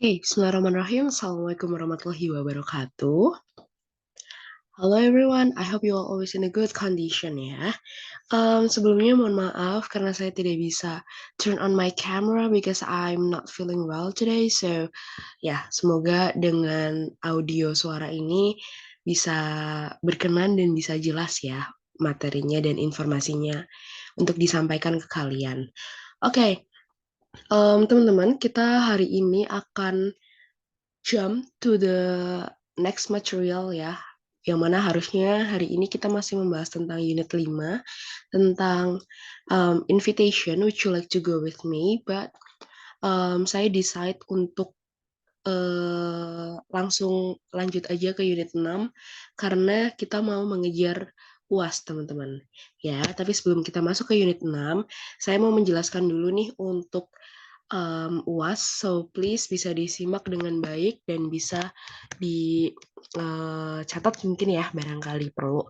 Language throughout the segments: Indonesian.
Hey, Bismillahirrahmanirrahim. Assalamualaikum warahmatullahi wabarakatuh. Hello everyone, I hope you are always in a good condition ya. Sebelumnya mohon maaf karena saya tidak bisa turn on my camera because I'm not feeling well today. So, ya, semoga dengan audio suara ini bisa berkenan dan bisa jelas ya materinya dan informasinya untuk disampaikan ke kalian. Oke, teman-teman, kita hari ini akan jump to the next material ya, yang mana harusnya hari ini kita masih membahas tentang unit 5 tentang invitation, would you like to go with me, but saya decide untuk langsung lanjut aja ke unit 6 karena kita mau mengejar UAS teman-teman. Ya, tapi sebelum kita masuk ke unit 6, saya mau menjelaskan dulu nih untuk UAS, so please bisa disimak dengan baik dan bisa dicatat mungkin ya barangkali perlu.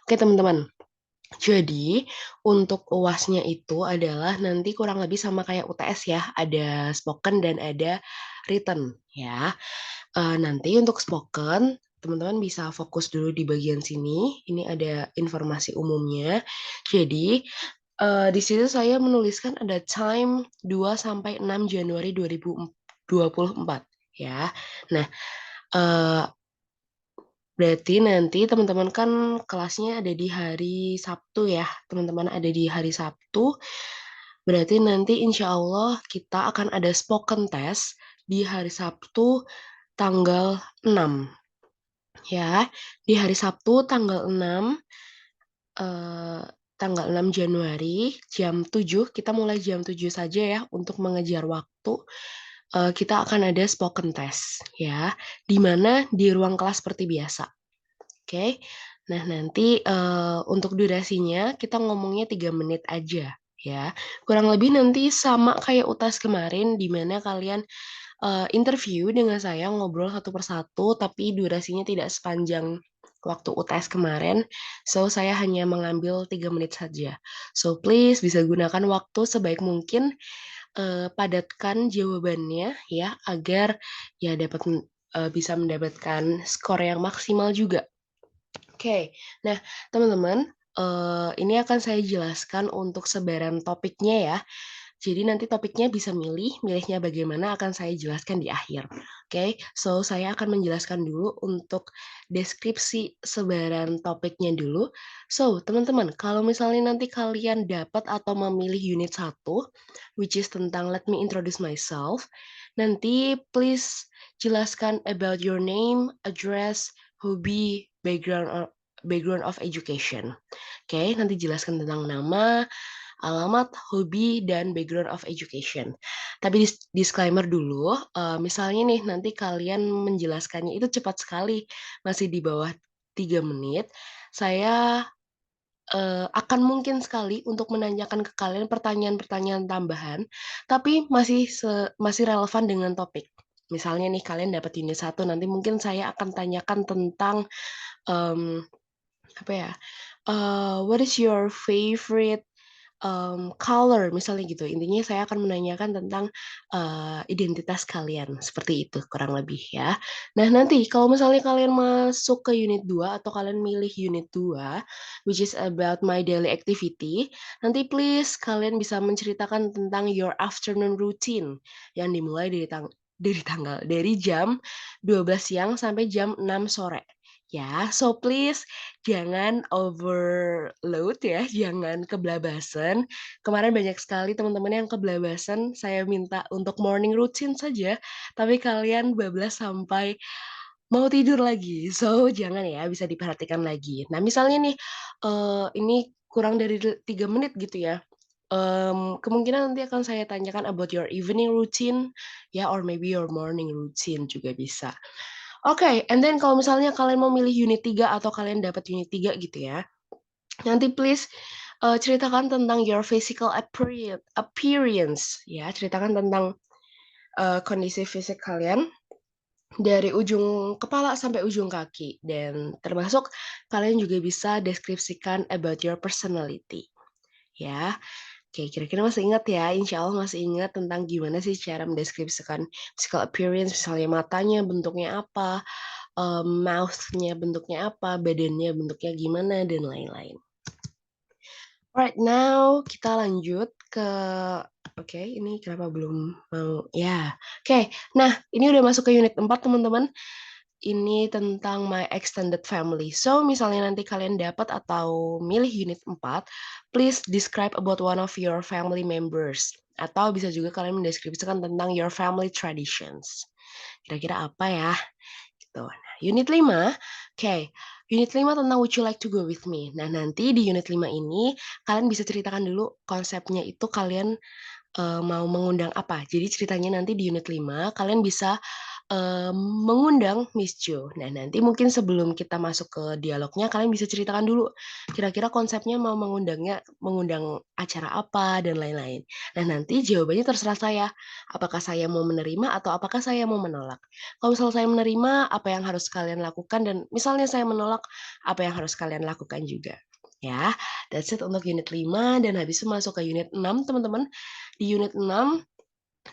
Oke teman-teman, jadi untuk UASnya itu adalah nanti kurang lebih sama kayak UTS ya, ada spoken dan ada written ya. Nanti untuk spoken teman-teman bisa fokus dulu di bagian sini. Ini ada informasi umumnya. Jadi di situ saya menuliskan ada time 2 sampai 6 Januari 2024 ya. Nah, eh, berarti nanti teman-teman kan kelasnya ada di hari Sabtu ya. Teman-teman ada di hari Sabtu. Berarti nanti insya Allah kita akan ada spoken test di hari Sabtu tanggal 6 ya. Di hari Sabtu eh, tanggal 6 Januari jam 7, kita mulai jam 7 saja ya untuk mengejar waktu. Kita akan ada spoken test ya, di mana di ruang kelas seperti biasa. Oke. Nah, nanti untuk durasinya kita ngomongnya 3 menit aja ya. Kurang lebih nanti sama kayak UTAS kemarin di mana kalian interview dengan saya ngobrol satu persatu, tapi durasinya tidak sepanjang waktu UTS kemarin. So, saya hanya mengambil 3 menit saja. So, please bisa gunakan waktu sebaik mungkin, padatkan jawabannya ya, agar ya bisa mendapatkan skor yang maksimal juga. Oke, nah teman-teman, ini akan saya jelaskan untuk sebaran topiknya ya. Jadi nanti topiknya bisa milihnya bagaimana akan saya jelaskan di akhir. Oke, so saya akan menjelaskan dulu untuk deskripsi sebaran topiknya dulu. So, teman-teman, kalau misalnya nanti kalian dapat atau memilih unit 1, which is tentang let me introduce myself, nanti please jelaskan about your name, address, hobi, background of education. Oke, nanti jelaskan tentang nama, alamat, hobi, dan background of education. Tapi disclaimer dulu, misalnya nih nanti kalian menjelaskannya itu cepat sekali, masih di bawah 3 menit, saya akan mungkin sekali untuk menanyakan ke kalian pertanyaan-pertanyaan tambahan, tapi masih relevan dengan topik. Misalnya nih kalian dapat unit 1, nanti mungkin saya akan tanyakan tentang um, apa ya? What is your favorite color misalnya gitu. Intinya saya akan menanyakan tentang identitas kalian seperti itu kurang lebih ya. Nah, nanti kalau misalnya kalian masuk ke unit 2 atau kalian milih unit 2 which is about my daily activity, nanti please kalian bisa menceritakan tentang your afternoon routine yang dimulai dari jam 12 siang sampai jam 6 sore. Ya, so please jangan overload ya, jangan keblabasan. Kemarin banyak sekali teman-teman yang keblabasan, saya minta untuk morning routine saja, tapi kalian bablas sampai mau tidur lagi. So, jangan ya, bisa diperhatikan lagi. Nah, misalnya nih, ini kurang dari 3 menit gitu ya. Kemungkinan nanti akan saya tanyakan about your evening routine, ya, or maybe your morning routine juga bisa. Oke, and then kalau misalnya kalian mau milih unit 3 atau kalian dapat unit 3 gitu ya, nanti please ceritakan tentang your physical appearance ya, ceritakan tentang kondisi fisik kalian dari ujung kepala sampai ujung kaki dan termasuk kalian juga bisa deskripsikan about your personality ya. Oke, kira-kira masih ingat ya? Insya Allah masih ingat tentang gimana sih cara mendeskripsikan physical appearance, misalnya matanya bentuknya apa, mouth-nya bentuknya apa, badannya bentuknya gimana, dan lain-lain. Alright, now kita lanjut ke oke, ini kenapa belum mau ya. Oke, nah ini udah masuk ke unit 4 teman-teman. Ini tentang my extended family. So, misalnya nanti kalian dapat atau milih unit 4, please describe about one of your family members. Atau bisa juga kalian mendeskripsikan tentang your family traditions. Kira-kira apa ya? Gitu. Nah, unit 5, oke. Unit 5 tentang would you like to go with me. Nah, nanti di unit 5 ini kalian bisa ceritakan dulu konsepnya itu kalian mau mengundang apa. Jadi ceritanya nanti di unit 5 kalian bisa mengundang Miss Jo. Nah, nanti mungkin sebelum kita masuk ke dialognya, kalian bisa ceritakan dulu, kira-kira konsepnya mau mengundang acara apa, dan lain-lain. Nah, nanti jawabannya terserah saya, apakah saya mau menerima atau apakah saya mau menolak. Kalau misalnya saya menerima, apa yang harus kalian lakukan, dan misalnya saya menolak, apa yang harus kalian lakukan juga. Ya, that's it untuk unit 5, dan habis itu masuk ke unit 6, teman-teman. Di unit 6,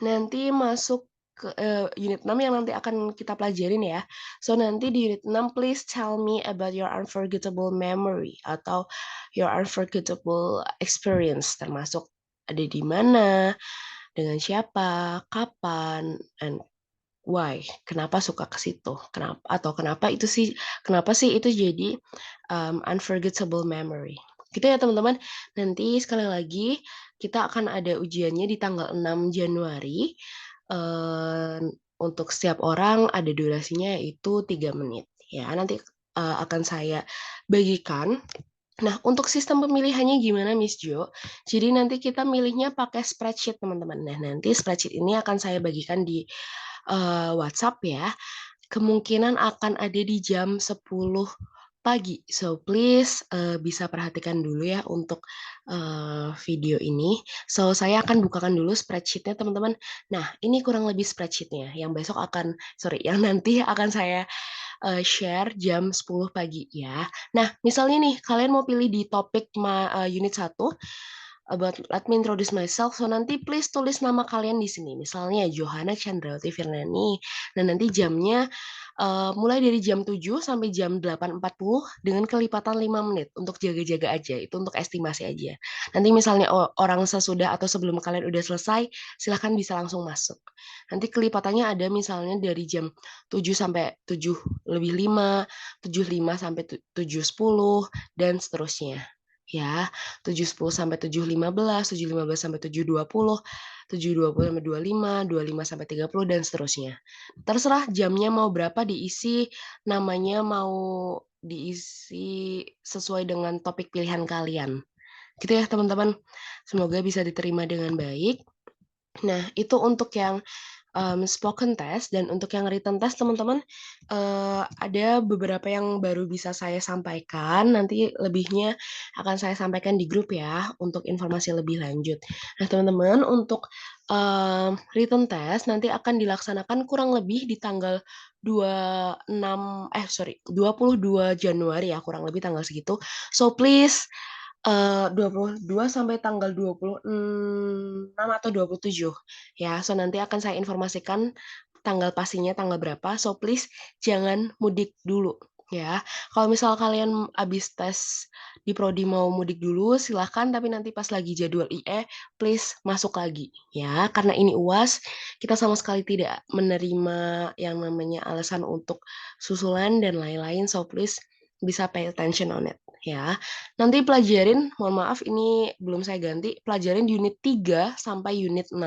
nanti masuk ke unit 6 yang nanti akan kita pelajarin ya. So, nanti di unit 6, please tell me about your unforgettable memory atau your unforgettable experience, termasuk ada di mana, dengan siapa, kapan, and why. Kenapa suka ke situ? Kenapa sih itu jadi unforgettable memory. Gitu ya teman-teman. Nanti sekali lagi kita akan ada ujiannya di tanggal 6 Januari. Eee, untuk setiap orang ada durasinya yaitu 3 menit ya. Nanti, akan saya bagikan. Nah, untuk sistem pemilihannya gimana Miss Jo? Jadi nanti kita milihnya pakai spreadsheet teman-teman. Nah, nanti spreadsheet ini akan saya bagikan di, WhatsApp ya. Kemungkinan akan ada di jam 10 pagi. So, please, bisa perhatikan dulu ya untuk, video ini. So, saya akan bukakan dulu spreadsheet-nya teman-teman. Nah, ini kurang lebih spreadsheet-nya, yang nanti akan saya, share jam 10 pagi ya. Nah, misalnya nih kalian mau pilih di topik unit 1, about let me introduce myself, so nanti please tulis nama kalian di sini. Misalnya Johanna Chandrawati Firnani. Nah, nanti jamnya mulai dari jam 7 sampai jam 8.40 dengan kelipatan 5 menit untuk jaga-jaga aja, itu untuk estimasi aja. Nanti misalnya orang sesudah atau sebelum kalian udah selesai, silahkan bisa langsung masuk. Nanti kelipatannya ada misalnya dari jam 7 sampai 7 lebih 5, 7.05 sampai 7.10, dan seterusnya. Ya, 7.10 sampai 7.15, 7.15 sampai 7.20, 7.20 sampai 25, 25 sampai 30, dan seterusnya. Terserah jamnya mau berapa diisi, namanya mau diisi sesuai dengan topik pilihan kalian. Gitu ya teman-teman. Semoga bisa diterima dengan baik. Nah, itu untuk yang spoken test, dan untuk yang written test teman-teman, ada beberapa yang baru bisa saya sampaikan, nanti lebihnya akan saya sampaikan di grup ya, untuk informasi lebih lanjut. Nah teman-teman, untuk, written test nanti akan dilaksanakan kurang lebih di tanggal 22 Januari ya, kurang lebih tanggal segitu. So please, 22 sampai tanggal 26 atau 27 ya. So, nanti akan saya informasikan tanggal pastinya tanggal berapa. So, please jangan mudik dulu ya. Kalau misal kalian habis tes di prodi mau mudik dulu, silahkan. Tapi nanti pas lagi jadwal IE, please masuk lagi ya. Karena ini UAS, kita sama sekali tidak menerima yang namanya alasan untuk susulan dan lain-lain. So, please bisa pay attention on it ya. Nanti pelajarin, mohon maaf ini belum saya ganti, pelajarin di unit 3 sampai unit 6.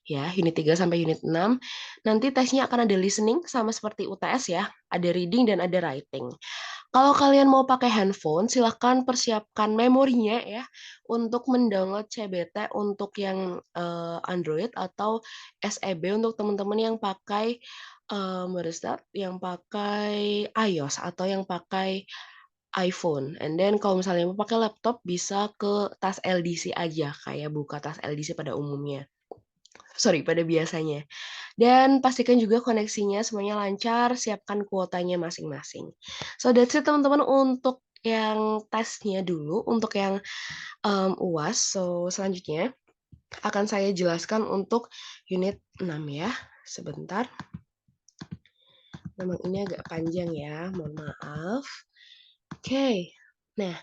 Ya, unit 3 sampai unit 6. Nanti tesnya akan ada listening sama seperti UTS ya, ada reading dan ada writing. Kalau kalian mau pakai handphone, silahkan persiapkan memorinya ya untuk mendownload CBT untuk yang Android, atau SEB untuk teman-teman yang pakai yang pakai iOS atau yang pakai iPhone. And then kalau misalnya mau pakai laptop bisa ke tas LDC aja, kayak buka tas LDC pada umumnya. Sorry, pada biasanya. Dan pastikan juga koneksinya semuanya lancar, siapkan kuotanya masing-masing. So that's it teman-teman untuk yang tesnya dulu untuk yang, UAS. So, selanjutnya akan saya jelaskan untuk unit 6 ya. Sebentar, memang ini agak panjang ya, mohon maaf. Oke. Nah,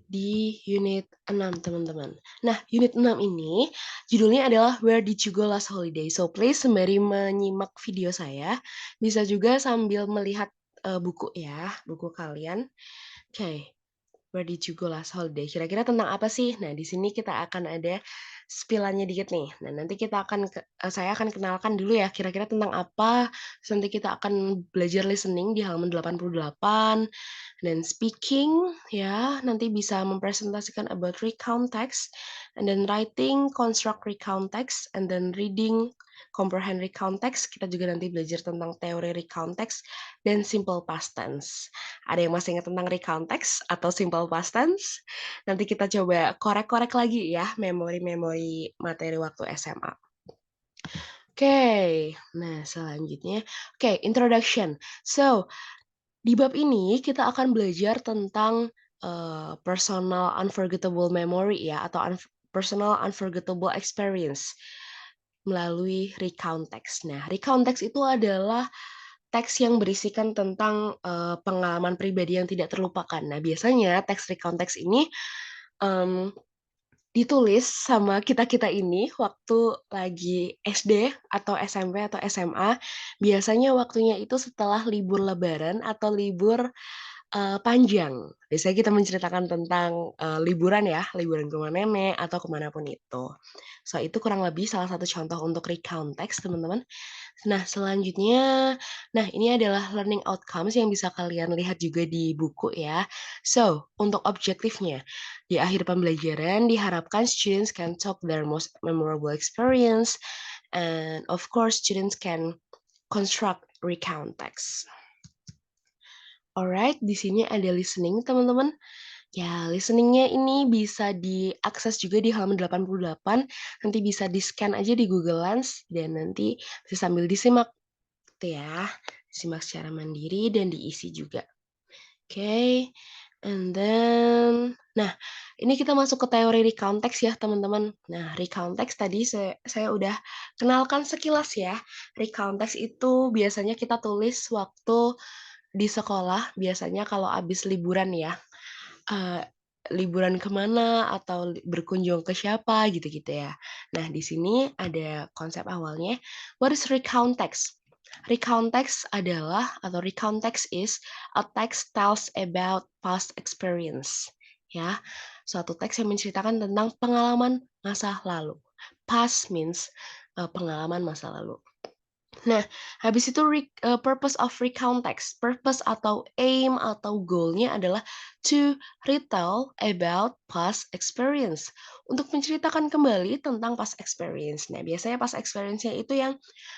di unit 6 teman-teman. Nah, unit 6 ini judulnya adalah Where Did You Go Last Holiday? So, please sembari menyimak video saya, bisa juga sambil melihat, buku ya, buku kalian. Oke. Where did you go last holiday? Kira-kira tentang apa sih? Nah, di sini kita akan ada spill-nya dikit nih. Nah, nanti saya akan kenalkan dulu ya kira-kira tentang apa, terus nanti kita akan belajar listening di halaman 88, dan speaking ya, nanti bisa mempresentasikan about recount text, and then writing, construct recount text, and then reading, comprehend recount text. Kita juga nanti belajar tentang teori recount text dan simple past tense. Ada yang masih ingat tentang recount text atau simple past tense? Nanti kita coba korek-korek lagi ya memori-memori materi waktu SMA. Oke, nah selanjutnya, introduction. So, di bab ini kita akan belajar tentang, personal unforgettable memory ya atau personal unforgettable experience melalui recount text. Nah, recount text itu adalah teks yang berisikan tentang, pengalaman pribadi yang tidak terlupakan. Nah, biasanya teks recount text ini, mmm, ditulis sama kita-kita ini waktu lagi SD atau SMP atau SMA, biasanya waktunya itu setelah libur lebaran atau libur panjang. Biasanya kita menceritakan tentang, liburan ya, liburan ke rumah nenek atau ke mana pun itu. So, itu kurang lebih salah satu contoh untuk recount text, teman-teman. Nah, selanjutnya, nah ini adalah learning outcomes yang bisa kalian lihat juga di buku ya. So, untuk objektifnya, di akhir pembelajaran diharapkan students can talk their most memorable experience, and of course students can construct recount text. Alright, di sini ada listening, teman-teman. Ya, listening-nya ini bisa diakses juga di halaman 88, nanti bisa di-scan aja di Google Lens, dan nanti bisa sambil disimak gitu ya, disimak secara mandiri dan diisi juga. Oke, and then nah, ini kita masuk ke teori recount text ya, teman-teman. Nah, recount text tadi saya udah kenalkan sekilas ya. Recount text itu biasanya kita tulis waktu di sekolah, biasanya kalau habis liburan ya. Eee, liburan ke mana atau berkunjung ke siapa gitu-gitu ya. Nah, di sini ada konsep awalnya, what is recount text? Recount text adalah atau recount text is a text tells about past experience, ya. Suatu teks yang menceritakan tentang pengalaman masa lalu. Past means, pengalaman masa lalu. Nah, habis itu purpose of recount text. Purpose atau aim atau goal-nya adalah to retell about past experience. Untuk menceritakan kembali tentang past experience. Nah, biasanya past experience-nya itu yang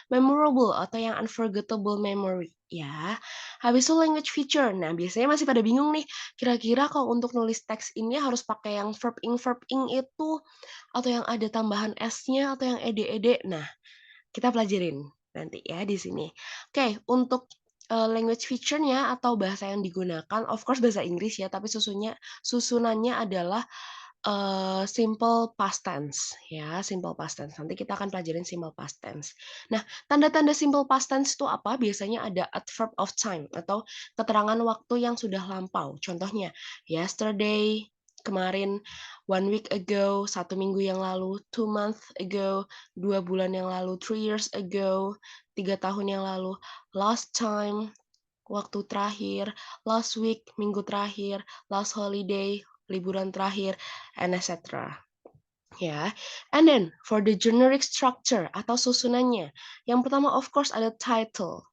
memorable atau yang unforgettable memory, ya. Habis itu language feature. Nah, biasanya masih pada bingung nih, kira-kira kalau untuk nulis teks ini harus pakai yang verb ing itu, atau yang ada tambahan s-nya, atau yang ed-ed. Nah, kita pelajarin nanti ya di sini. Oke, untuk, language feature-nya atau bahasa yang digunakan, of course bahasa Inggris ya, tapi susunannya adalah, simple past tense ya, simple past tense. Nanti kita akan pelajarin simple past tense. Nah, tanda-tanda simple past tense itu apa? Biasanya ada adverb of time atau keterangan waktu yang sudah lampau. Contohnya, yesterday, kemarin, 1 week ago, 1 minggu yang lalu, 2 months ago, 2 bulan yang lalu, 3 years ago, 3 tahun yang lalu, last time, waktu terakhir, last week, minggu terakhir, last holiday, liburan terakhir, and etc. Ya, and then for the generic structure atau susunannya, yang pertama of course ada title,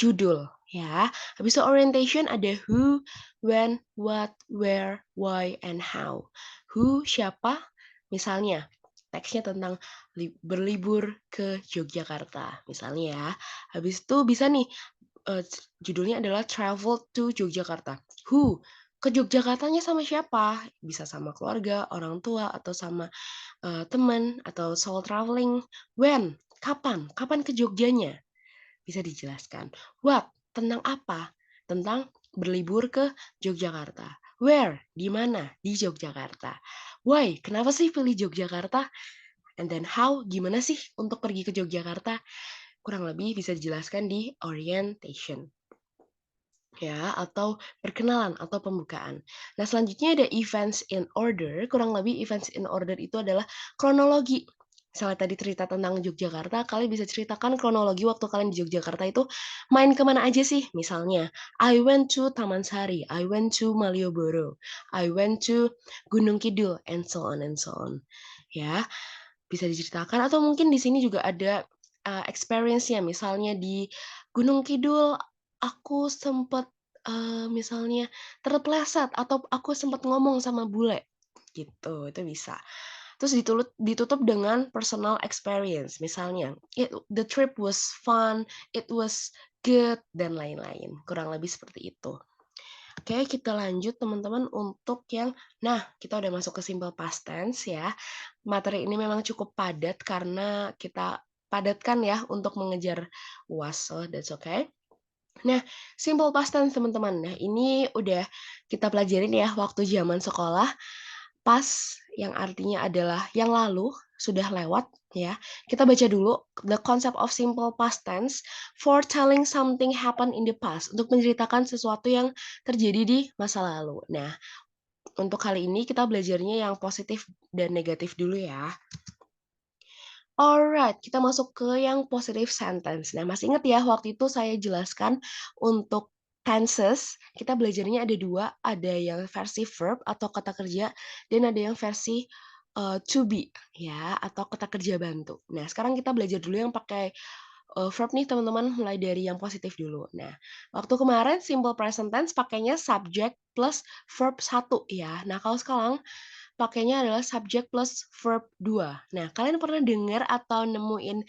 judul, ya. Habis itu orientation ada who, when, what, where, why, and how. Who, siapa? Misalnya, teksnya tentang berlibur ke Yogyakarta, misalnya ya. Habis itu bisa nih, judulnya adalah Travel to Yogyakarta. Who? Ke Yogyakartanya sama siapa? Bisa sama keluarga, orang tua, atau sama teman, atau solo traveling. When? Kapan? Kapan ke Jogjanya? Bisa dijelaskan. What? Tentang apa? Tentang berlibur ke Yogyakarta. Where? Di mana? Di Yogyakarta. Why? Kenapa sih pilih Yogyakarta? And then how? Gimana sih untuk pergi ke Yogyakarta? Kurang lebih bisa dijelaskan di orientation. Ya, atau perkenalan atau pembukaan. Nah, selanjutnya ada events in order. Kurang lebih events in order itu adalah kronologi. Misalnya tadi cerita tentang Yogyakarta, kalian bisa ceritakan kronologi waktu kalian di Yogyakarta itu main kemana aja sih? Misalnya, I went to Taman Sari, I went to Malioboro, I went to Gunung Kidul, and so on and so on. Ya, bisa diceritakan atau mungkin di sini juga ada experience-nya. Misalnya di Gunung Kidul aku sempat misalnya terpleset atau aku sempat ngomong sama bule gitu, itu bisa. Terus ditutup dengan personal experience, misalnya the trip was fun, it was good, dan lain-lain. Kurang lebih seperti itu. Oke, kita lanjut teman-teman untuk yang kita udah masuk ke simple past tense ya. Materi ini memang cukup padat karena kita padatkan ya untuk mengejar UAS, so that's okay. Nah, simple past tense teman-teman. Nah, ini udah kita pelajarin ya waktu zaman sekolah. Past yang artinya adalah yang lalu, sudah lewat ya. Kita baca dulu the concept of simple past tense for telling something happen in the past, untuk menceritakan sesuatu yang terjadi di masa lalu. Nah, untuk kali ini kita belajarnya yang positif dan negatif dulu ya. Alright, kita masuk ke yang positive sentence. Nah, masih ingat ya waktu itu saya jelaskan untuk tenses, kita belajarnya ada dua, ada yang versi verb atau kata kerja, dan ada yang versi to be ya, atau kata kerja bantu. Nah, sekarang kita belajar dulu yang pakai verb nih teman-teman, mulai dari yang positif dulu. Nah, waktu kemarin simple present tense pakainya subject plus verb 1 ya. Nah, kalau sekarang pakainya adalah subject plus verb 2. Nah, kalian pernah dengar atau nemuin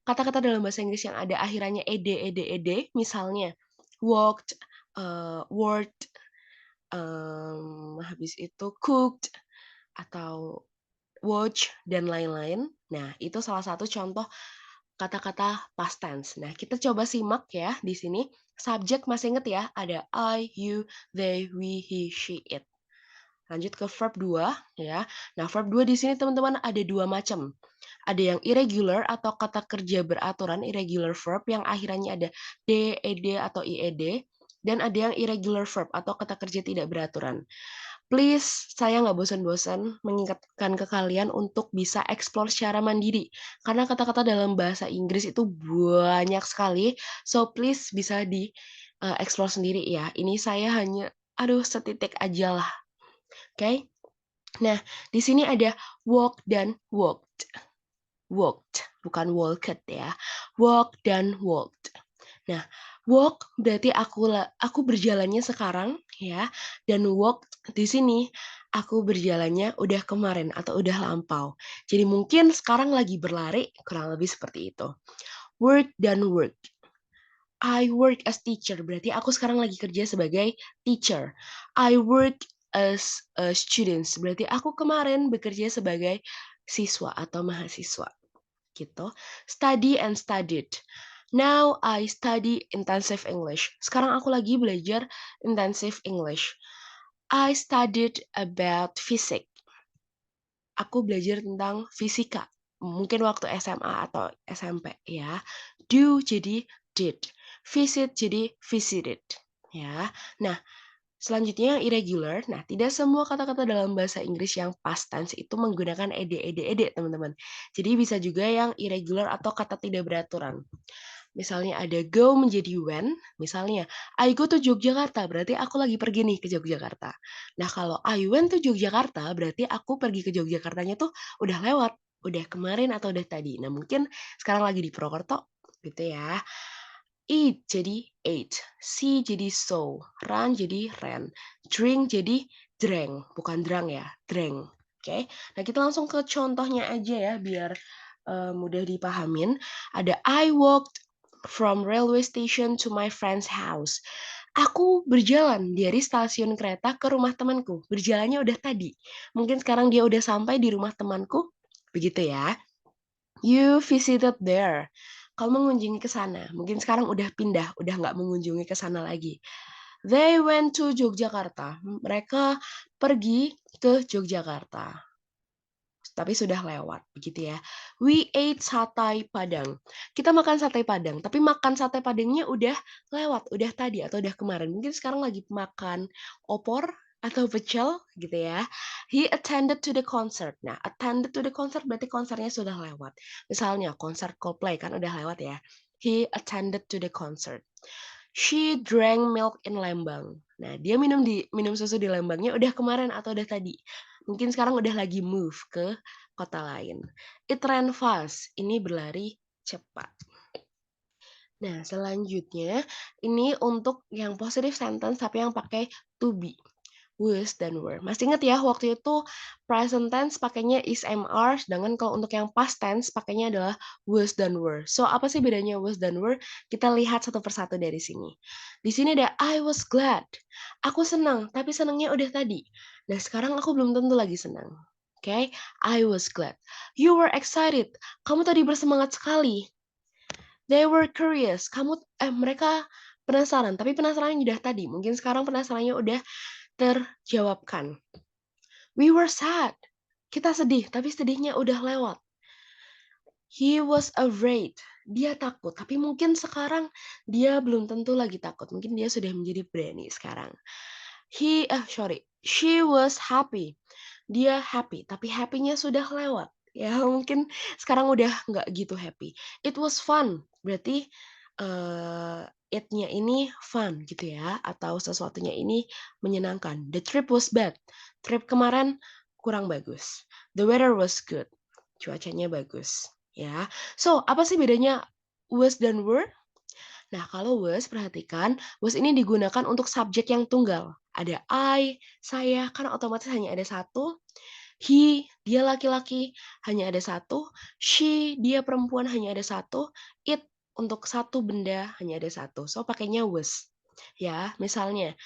kata-kata dalam bahasa Inggris yang ada akhirannya ed, misalnya walked, worked, habis itu cooked, atau watch, dan lain-lain. Nah, itu salah satu contoh kata-kata past tense. Nah, kita coba simak ya di sini. Subjek masih inget ya, ada I, you, they, we, he, she, it. Lanjut ke verb 2 ya. Nah, verb 2 di sini teman-teman ada dua macam. Ada yang irregular atau kata kerja beraturan, irregular verb yang akhirannya ada d, ed, atau ied. Dan ada yang irregular verb atau kata kerja tidak beraturan. Please, saya nggak bosan-bosan mengingatkan ke kalian untuk bisa explore secara mandiri. Karena kata-kata dalam bahasa Inggris itu banyak sekali. So, please bisa di explore sendiri ya. Ini saya hanya, setitik aja lah. Oke? Nah, di sini ada walk dan walked. Walked, bukan walked ya. Walk dan walked. Nah, walk berarti aku berjalannya sekarang ya, dan walk di sini aku berjalannya udah kemarin atau udah lampau. Jadi mungkin sekarang lagi berlari, kurang lebih seperti itu. Work dan work. I work as teacher, berarti aku sekarang lagi kerja sebagai teacher. I work as a student, berarti aku kemarin bekerja sebagai siswa atau mahasiswa. Gitu. Study and studied. Now I study intensive English. Sekarang aku lagi belajar intensive English. I studied about physics. Aku belajar tentang fisika. Mungkin waktu SMA atau SMP ya. Do jadi did. Visit jadi visited. Ya. Nah, selanjutnya yang irregular. Nah, tidak semua kata-kata dalam bahasa Inggris yang past tense itu menggunakan ed, teman-teman. Jadi bisa juga yang irregular atau kata tidak beraturan. Misalnya ada go menjadi when, misalnya I go to Yogyakarta, berarti aku lagi pergi nih ke Yogyakarta. Nah, kalau I went to Yogyakarta, berarti aku pergi ke Yogyakartanya tuh udah lewat, udah kemarin atau udah tadi. Nah, mungkin sekarang lagi di Purwokerto, gitu ya. Eat jadi ate, see jadi saw, run jadi ran, drink jadi drank, bukan drang ya, drank. Oke, nah kita langsung ke contohnya aja ya, biar mudah dipahamin. Ada I walked from railway station to my friend's house. Aku berjalan dari stasiun kereta ke rumah temanku. Berjalannya udah tadi. Mungkin sekarang dia udah sampai di rumah temanku. Begitu ya. You visited there. Kamu mengunjungi ke sana. Mungkin sekarang udah pindah, udah nggak mengunjungi ke sana lagi. They went to Yogyakarta. Mereka pergi ke Yogyakarta. Tapi sudah lewat, begitu ya. We ate satay Padang. Kita makan sate Padang, tapi makan sate Padangnya udah lewat, udah tadi atau udah kemarin. Mungkin sekarang lagi makan opor atau pecel gitu ya. He attended to the concert. Nah, attended to the concert berarti konsernya sudah lewat. Misalnya konser Coldplay kan udah lewat ya. He attended to the concert. She drank milk in Lembang. Nah, dia minum susu di Lembangnya udah kemarin atau udah tadi. Mungkin sekarang udah lagi move ke kota lain. It ran fast. Ini berlari cepat. Nah, selanjutnya ini untuk yang positive sentence tapi yang pakai to be. Was dan were. Masih ingat ya waktu itu present tense pakainya is, am, are, sedangkan kalau untuk yang past tense pakainya adalah was dan were. So apa sih bedanya was dan were? Kita lihat satu persatu dari sini. Di sini ada I was glad. Aku senang, tapi senangnya udah tadi. Nah sekarang aku belum tentu lagi senang. Oke, okay? I was glad. You were excited. Kamu tadi bersemangat sekali. They were curious. Mereka penasaran, tapi penasarannya udah tadi. Mungkin sekarang penasarannya udah terjawabkan. We were sad. Kita sedih, tapi sedihnya udah lewat. He was afraid. Dia takut, tapi mungkin sekarang dia belum tentu lagi takut. Mungkin dia sudah menjadi berani sekarang. She was happy. Dia happy, tapi happy-nya sudah lewat. Ya, mungkin sekarang udah nggak gitu happy. It was fun. Berarti it-nya ini fun gitu ya, atau sesuatunya ini menyenangkan. The trip was bad. Trip kemarin kurang bagus. The weather was good. Cuacanya bagus. Ya, so apa sih bedanya was dan were? Nah, kalau was, perhatikan, was ini digunakan untuk subjek yang tunggal. Ada I, saya, karena otomatis hanya ada satu. He, dia laki-laki, hanya ada satu. She, dia perempuan, hanya ada satu. It, untuk satu benda, hanya ada satu. So, pakainya was. Ya, misalnya,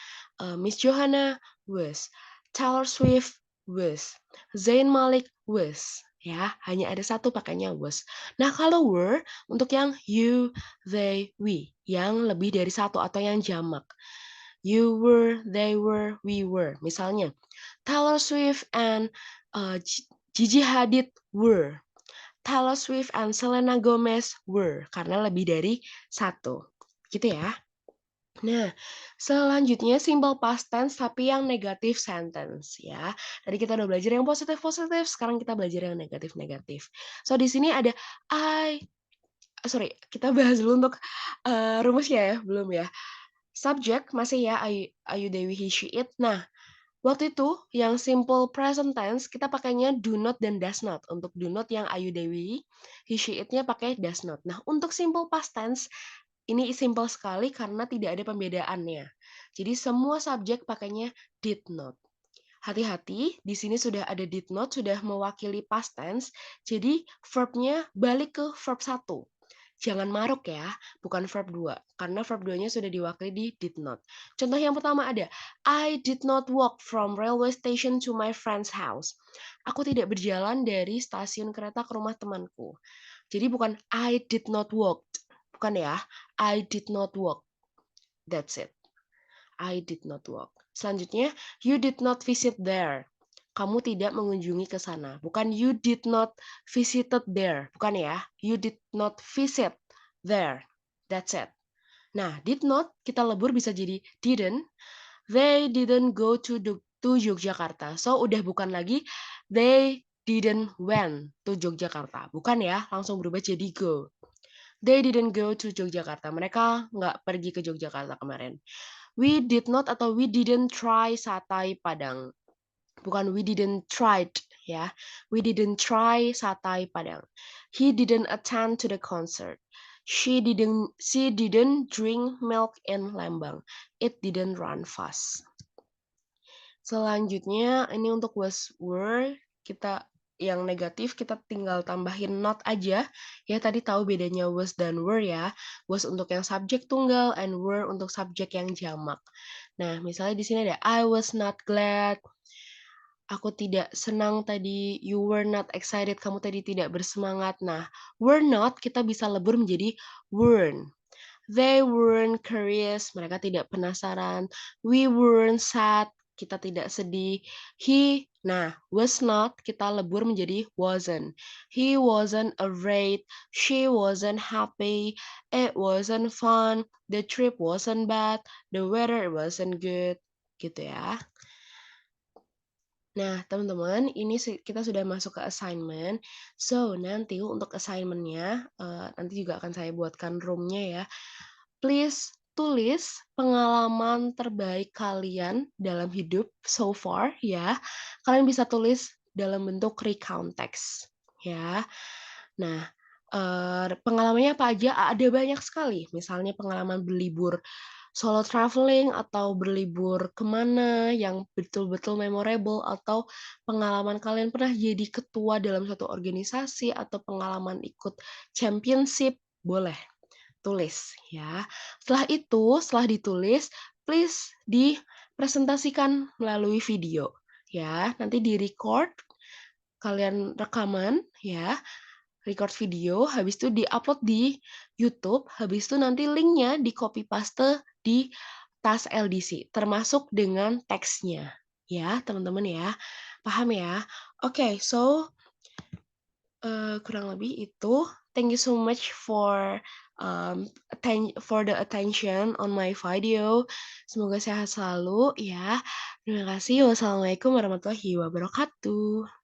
Miss Johanna was. Taylor Swift was. Zayn Malik was. Ya, hanya ada satu pakainya was. Nah, kalau were, untuk yang you, they, we, yang lebih dari satu atau yang jamak. You were, they were, we were. Misalnya, Taylor Swift and Gigi Hadid were. Taylor Swift and Selena Gomez were. Karena lebih dari satu. Gitu ya. Nah, selanjutnya simple past tense tapi yang negatif sentence ya. Tadi kita udah belajar yang positif-positif, sekarang kita belajar yang negatif-negatif. So di sini ada kita bahas dulu untuk rumusnya ya, belum ya. Subject masih ya Ayu Dewi he she it. Nah, waktu itu yang simple present tense kita pakainya do not dan does not. Untuk do not yang Ayu Dewi, he she it-nya pakai does not. Nah, untuk simple past tense ini simple sekali karena tidak ada pembedaannya. Jadi semua subjek pakainya did not. Hati-hati, di sini sudah ada did not, sudah mewakili past tense. Jadi verb-nya balik ke verb 1. Jangan maruk ya, bukan verb 2. Karena verb 2-nya sudah diwakili di did not. Contoh yang pertama ada, I did not walk from railway station to my friend's house. Aku tidak berjalan dari stasiun kereta ke rumah temanku. Jadi bukan I did not walk. Bukan ya, I did not walk. That's it. I did not walk. Selanjutnya, you did not visit there. Kamu tidak mengunjungi ke sana. Bukan you did not visited there. Bukan ya. You did not visit there. That's it. Nah, did not kita lebur bisa jadi didn't. They didn't go to Yogyakarta. So, udah bukan lagi they didn't went to Yogyakarta. Bukan ya, langsung berubah jadi go. They didn't go to Yogyakarta. Mereka nggak pergi ke Yogyakarta kemarin. We did not atau we didn't try satay Padang. Bukan we didn't tried ya. We didn't try satay Padang. He didn't attend to the concert. She didn't drink milk in Lembang. It didn't run fast. Selanjutnya ini untuk was were kita yang negatif kita tinggal tambahin not aja. Ya tadi tahu bedanya was dan were ya. Was untuk yang subjek tunggal and were untuk subjek yang jamak. Nah, misalnya di sini ada I was not glad. Aku tidak senang tadi. You were not excited. Kamu tadi tidak bersemangat. Nah, were not kita bisa lebur menjadi weren't. They weren't curious, mereka tidak penasaran. We weren't sad, kita tidak sedih. Was not, kita lebur menjadi wasn't. He wasn't afraid, she wasn't happy, it wasn't fun, the trip wasn't bad, the weather wasn't good. Gitu ya. Nah, teman-teman, ini kita sudah masuk ke assignment. So, nanti untuk assignment-nya, nanti juga akan saya buatkan room-nya ya. Please tulis pengalaman terbaik kalian dalam hidup so far ya. Kalian bisa tulis dalam bentuk recount text ya. Nah, pengalamannya apa aja? Ada banyak sekali. Misalnya pengalaman berlibur solo traveling atau berlibur kemana yang betul-betul memorable, atau pengalaman kalian pernah jadi ketua dalam suatu organisasi, atau pengalaman ikut championship, boleh tulis ya. Setelah itu, setelah ditulis, please dipresentasikan melalui video ya. Nanti di-record, kalian rekaman ya, record video, habis itu di-upload di YouTube, habis itu nanti linknya di-copy paste di tas LDC, termasuk dengan teksnya. Ya, teman-teman ya. Paham ya? Oke, so kurang lebih itu. Thank you so much for the attention on my video. Semoga sehat selalu ya. Terima kasih. Wassalamualaikum warahmatullahi wabarakatuh.